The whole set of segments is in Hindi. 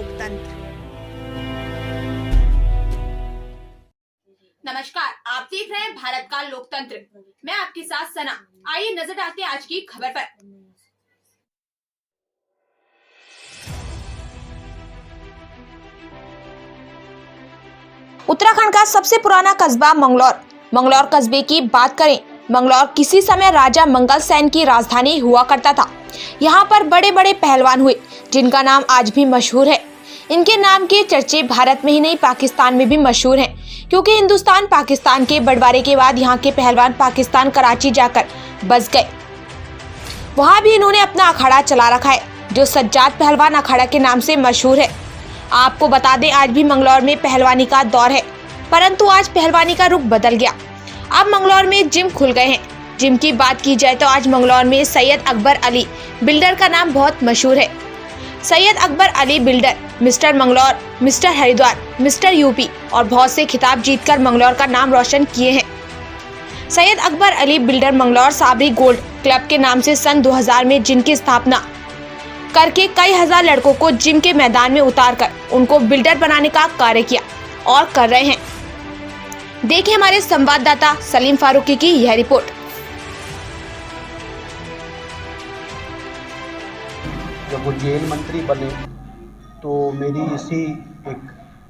लोकतंत्र। नमस्कार, आप देख रहे हैं भारत का लोकतंत्र। मैं आपके साथ सना। आइए नजर डालते हैं आज की खबर पर। उत्तराखंड का सबसे पुराना कस्बा मंगलौर कस्बे की बात करें। मंगलौर किसी समय राजा मंगल सेन की राजधानी हुआ करता था। यहाँ पर बड़े बड़े पहलवान हुए जिनका नाम आज भी मशहूर है। इनके नाम के चर्चे भारत में ही नहीं पाकिस्तान में भी मशहूर हैं, क्योंकि हिंदुस्तान पाकिस्तान के बंटवारे के बाद यहाँ के पहलवान पाकिस्तान कराची जाकर बस गए। वहाँ भी इन्होंने अपना अखाड़ा चला रखा है, जो सज्जाद पहलवान अखाड़ा के नाम से मशहूर है। आपको बता दें, आज भी मंगलौर में पहलवानी का दौर है, परंतु आज पहलवानी का रुख बदल गया। अब मंगलौर में जिम खुल गए हैं। जिम की बात की जाए तो आज मंगलौर में सैयद अकबर अली बिल्डर का नाम बहुत मशहूर है। Syed Akbar Ali builder mister Mangalore, mister Haridwar, mister UP और बहुत से खिताब जीतकर मंगलौर का नाम रोशन किए हैं। Syed Akbar Ali builder Mangalore Sabri gold club के नाम से सन 2000 में जिनकी स्थापना करके कई हजार लड़कों को जिम के मैदान में उतारकर उनको बिल्डर बनाने का कार्य किया और कर रहे हैं। देखिए हमारे संवाददाता सलीम फारूकी की यह रिपोर्ट। जब वो जेल मंत्री बने तो मेरी इसी एक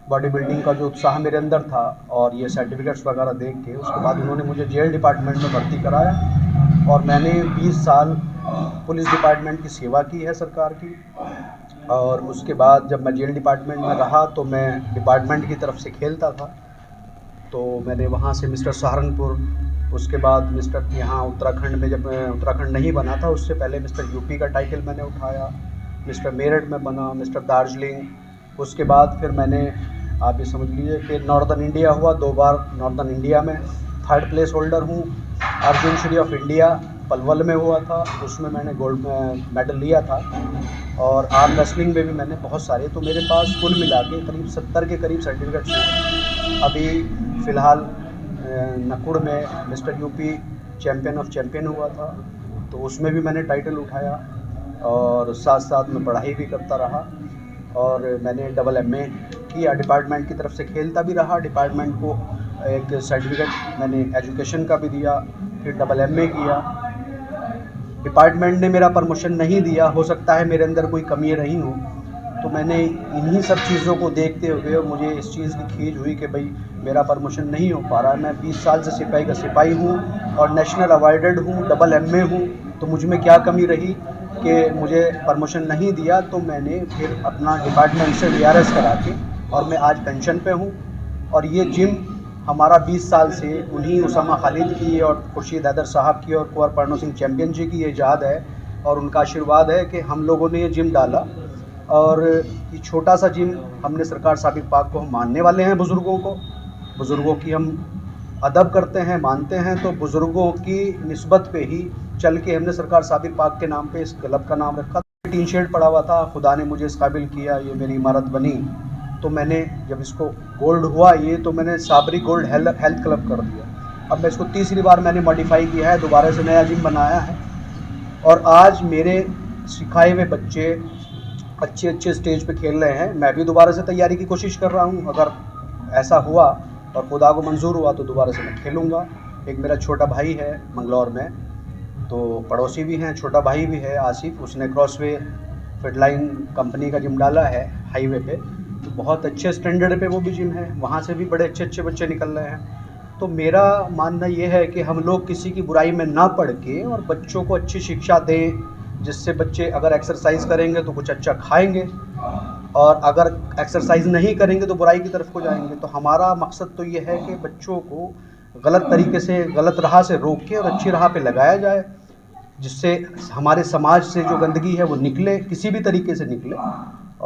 बॉडी बिल्डिंग का जो उत्साह मेरे अंदर था और ये सर्टिफिकेट्स वगैरह देख के उसके बाद उन्होंने मुझे जेल डिपार्टमेंट में भर्ती कराया और मैंने 20 साल पुलिस डिपार्टमेंट की सेवा की है सरकार की। और उसके बाद जब मैं जेल डिपार्टमेंट में रहा तो मैं डिपार्टमेंट की तरफ से खेलता था, तो मैंने वहाँ से मिस्टर सहारनपुर, उसके बाद मिस्टर यहाँ उत्तराखंड में जब मैं उत्तराखंड नहीं बना था उससे पहले मिस्टर यूपी का टाइटल मैंने उठाया, मिस्टर मेरठ में बना, मिस्टर दार्जिलिंग। उसके बाद फिर मैंने आप ये समझ लीजिए कि नॉर्दर्न इंडिया हुआ, 2 बार नॉर्दर्न इंडिया में 3rd प्लेस होल्डर हूँ। अर्जुन श्री ऑफ इंडिया पलवल में हुआ था, उसमें मैंने गोल्ड मेडल लिया था। और आर्म रेसलिंग में भी मैंने बहुत सारे, तो मेरे पास कुल मिला के करीब 70 के करीब सर्टिफिकेट्स हैं। अभी फ़िलहाल नकुड़ में mister UP champion of champion हुआ था, तो उसमें भी मैंने टाइटल उठाया और साथ साथ में पढ़ाई भी करता रहा। और मैंने MA किया, डिपार्टमेंट की तरफ से खेलता भी रहा। डिपार्टमेंट को एक सर्टिफिकेट मैंने एजुकेशन का भी दिया, फिर MA किया। डिपार्टमेंट ने मेरा प्रमोशन नहीं दिया, हो सकता है मेरे अंदर कोई कमी रही हो, तो मैंने इन्हीं सब चीज़ों को देखते हुए मुझे इस चीज़ की खींच हुई कि भाई मेरा प्रमोशन नहीं हो पा रहा। मैं 20 साल से सिपाही का सिपाही हूँ और नेशनल अवार्डेड हूँ, MA हूँ, तो मुझ में क्या कमी रही कि मुझे प्रमोशन नहीं दिया। तो मैंने फिर अपना डिपार्टमेंट से VRS करा के और मैं आज पेंशन पे हूँ। और ये जिम हमारा 20 साल से उन्हीं उसामा खालिद की और खुर्शीद हैदर साहब की और कुंवर पर्नो सिंह चैम्पियन जी की ईजाद है और उनका आशीर्वाद है कि हम लोगों ने ये जिम डाला। और ये छोटा सा जिम हमने सरकार साबिर पाक को हम मानने वाले हैं, बुज़ुर्गों की हम अदब करते हैं, मानते हैं, तो बुज़ुर्गों की निस्बत पे ही चल के हमने सरकार साबिर पाक के नाम पे इस क्लब का नाम रखा। टीन शेड पड़ा हुआ था, खुदा ने मुझे इस काबिल किया, ये मेरी इमारत बनी, तो मैंने जब इसको गोल्ड हुआ ये, तो मैंने साबरी गोल्ड हेल्थ क्लब कर दिया। अब मैं इसको तीसरी बार मैंने मॉडिफाई किया है, दोबारा से नया जिम बनाया है। और आज मेरे सिखाए हुए बच्चे अच्छे स्टेज पे खेल रहे हैं। मैं भी दोबारा से तैयारी की कोशिश कर रहा हूँ, अगर ऐसा हुआ और खुदा को मंजूर हुआ तो दोबारा से मैं खेलूँगा। एक मेरा छोटा भाई है मंगलौर में, तो पड़ोसी भी हैं, छोटा भाई भी है आसिफ, उसने क्रॉसवे फिटलाइन कंपनी का जिम डाला है हाईवे पे, तो बहुत अच्छे स्टैंडर्ड पे वो भी जिम है, वहाँ से भी बड़े अच्छे बच्चे निकल रहे हैं। तो मेरा मानना ये है कि हम लोग किसी की बुराई में ना पड़ के और बच्चों को अच्छी शिक्षा दें, जिससे बच्चे अगर एक्सरसाइज करेंगे तो कुछ अच्छा खाएंगे और अगर एक्सरसाइज नहीं करेंगे तो बुराई की तरफ को जाएंगे। तो हमारा मकसद तो ये है कि बच्चों को गलत तरीके से, गलत राह से रोक के और अच्छी राह पे लगाया जाए, जिससे हमारे समाज से जो गंदगी है वो निकले, किसी भी तरीके से निकले।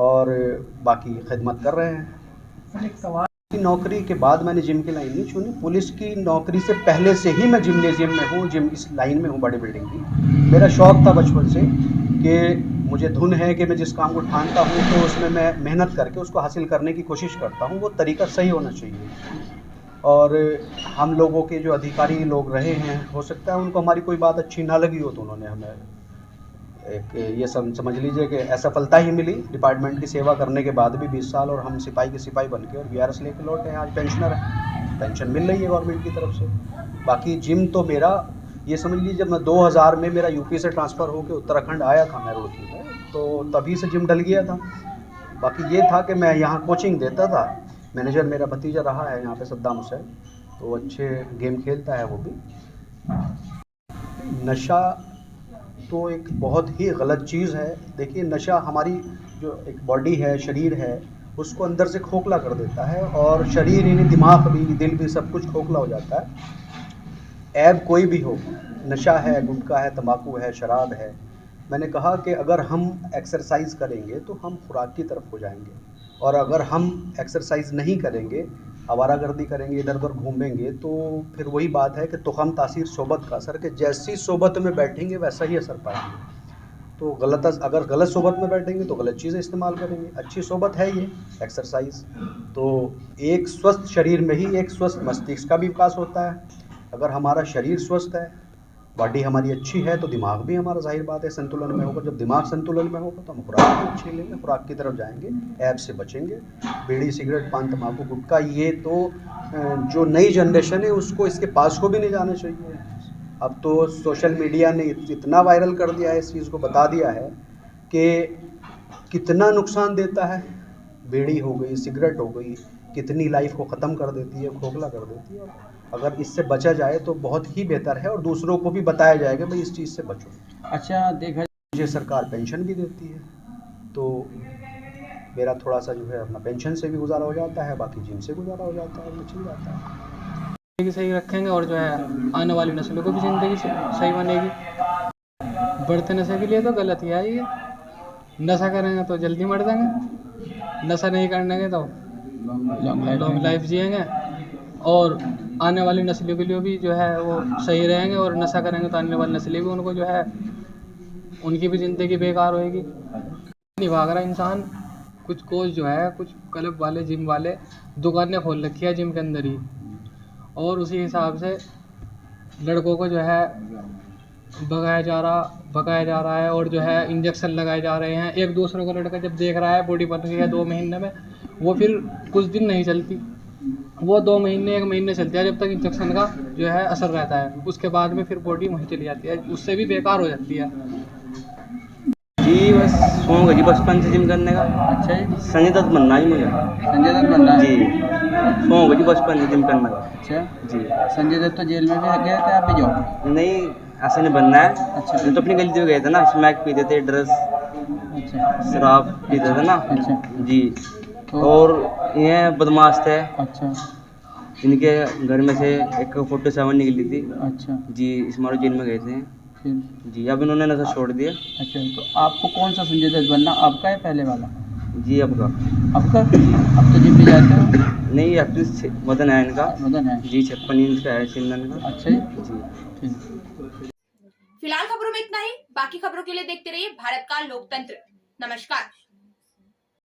और बाकी खिदमत कर रहे हैं। एक सवाल, नौकरी के बाद मैंने जिम की लाइन नहीं चुनी, पुलिस की नौकरी से पहले से ही मैं जिम्नेजियम में हूँ, जिम इस लाइन में हूँ बॉडी बिल्डिंग की। मेरा शौक़ था बचपन से कि मुझे धुन है कि मैं जिस काम को ठानता हूँ तो उसमें मैं मेहनत करके उसको हासिल करने की कोशिश करता हूँ, वो तरीका सही होना चाहिए। और हम लोगों के जो अधिकारी लोग रहे हैं, हो सकता है उनको हमारी कोई बात अच्छी ना लगी हो, तो उन्होंने हमें एक ये समझ लीजिए कि असफलता ही मिली डिपार्टमेंट की सेवा करने के बाद भी 20 साल, और हम सिपाही के सिपाही बन के और वीआरएस लेके लौटे हैं। आज पेंशनर है, पेंशन मिल रही है गवर्नमेंट की तरफ से। बाकी जिम तो मेरा ये समझ लीजिए, जब मैं 2000 में मेरा यूपी से ट्रांसफ़र होकर उत्तराखंड आया था मैं रोहतक में, तो तभी से जिम डल गया था। बाकी ये था कि मैं यहाँ कोचिंग देता था। मैनेजर मेरा भतीजा रहा है यहाँ पे सद्दाम हुसैन, तो अच्छे गेम खेलता है वो भी। नशा तो एक बहुत ही गलत चीज़ है। देखिए, नशा हमारी जो एक बॉडी है, शरीर है, उसको अंदर से खोखला कर देता है, और शरीर यानी दिमाग भी, दिल भी, सब कुछ खोखला हो जाता है। ऐब कोई भी हो, नशा है, गुटखा है, तंबाकू है, शराब है। मैंने कहा कि अगर हम एक्सरसाइज करेंगे तो हम खुराक की तरफ हो जाएंगे, और अगर हम एक्सरसाइज नहीं करेंगे, आवारागर्दी करेंगे, इधर उधर घूमेंगे, तो फिर वही बात है कि तुखम तासीर सोबत का असर, कि जैसी सोबत में बैठेंगे वैसा ही असर पाएंगे। तो अगर गलत सोबत में बैठेंगे तो गलत चीज़ें इस्तेमाल करेंगे। अच्छी सोबत है ये एक्सरसाइज, तो एक स्वस्थ शरीर में ही एक स्वस्थ मस्तिष्क का भी विकास होता है। अगर हमारा शरीर स्वस्थ है, बॉडी हमारी अच्छी है, तो दिमाग भी हमारा जाहिर बात है संतुलन में होगा। जब दिमाग संतुलन में होगा तो हम खुराक भी अच्छी लेंगे, खुराक की तरफ जाएंगे, ऐब से बचेंगे। बीड़ी, सिगरेट, पान, तंबाकू, गुटखा, ये तो जो नई जनरेशन है उसको इसके पास को भी नहीं जाना चाहिए। अब तो सोशल मीडिया ने इतना वायरल कर दिया है, इस चीज़ को बता दिया है कि कितना नुकसान देता है। बीड़ी हो गई, सिगरेट हो गई, कितनी लाइफ को ख़त्म कर देती है, खोखला कर देती है। अगर इससे बचा जाए तो बहुत ही बेहतर है, और दूसरों को भी बताया जाएगा भाई इस चीज़ से बचो। अच्छा, देखा मुझे सरकार पेंशन भी देती है, तो मेरा थोड़ा सा जो है अपना पेंशन से भी गुजारा हो जाता है, बाकी जिम से गुजारा हो जाता है, वो चल जाता है। ज़िंदगी सही रखेंगे और जो है आने वाली नस्लों को भी ज़िंदगी सही बनेगी। बढ़ते नशे के लिए तो गलत ही है ये। नशा करेंगे तो जल्दी मर जाएंगे, नशा नहीं करने तो लॉन्ग लाइफ जिएंगे, और आने वाली नस्लों के लिए भी जो है वो सही रहेंगे। और नशा करेंगे तो आने वाली नस्लें भी उनको जो है उनकी भी ज़िंदगी बेकार होएगी। नहीं भाग रहा इंसान। कुछ कोच जो है, कुछ क्लब वाले, जिम वाले दुकानें खोल रखी है जिम के अंदर ही, और उसी हिसाब से लड़कों को जो है भगाया जा रहा है, और जो है इंजेक्शन लगाए जा रहे हैं। एक दूसरे को लड़का जब देख रहा है बॉडी बन गई है 2 महीने में, वो फिर कुछ दिन नहीं चलती, वो 2 महीने 1 महीने चलती है, जब तक इंजेक्शन का जो है असर रहता है। उसके बाद में फिर बॉडी वहीं चली जाती है, उससे भी बेकार हो जाती है। जी बस शौक है जी बचपन से जिम करने का। अच्छा जी, संजय दत्त बनना है मुझे। संजय दत्त बनना है जी, शौक है जी बचपन से जिम करने का। अच्छा जी, संजय दत्त तो जेल में भी गए थे, आप भी जाओ? नहीं ऐसा नहीं बनना है। अच्छा, मैं तो अपनी गलती में गए थे ना, स्मैक पीते थे, ड्रग्स, अच्छा, शराब पीते थे ना। अच्छा, जी, तो और ये बदमाश थे। अच्छा, इनके घर में से एक 47 निकली थी। अच्छा, जी, स्मार्ट जेल में गए थे फिर जी। अब इन्होंने नशा छोड़ दिया। अच्छा, तो आपको कौन सा संजय दत्त बनना, आपका है पहले वाला? जी, आपका आपका? अब तो जिम भी जाते हो? नहीं, एक्ट्रेस वजन है इनका। वजन है? जी, 56 इंच का है सिंदन का। अच्छा जी, जी। ठीक। फिलहाल खबरों में इतना ही। बाकी खबरों के लिए देखते रहिए भारत का लोकतंत्र। नमस्कार।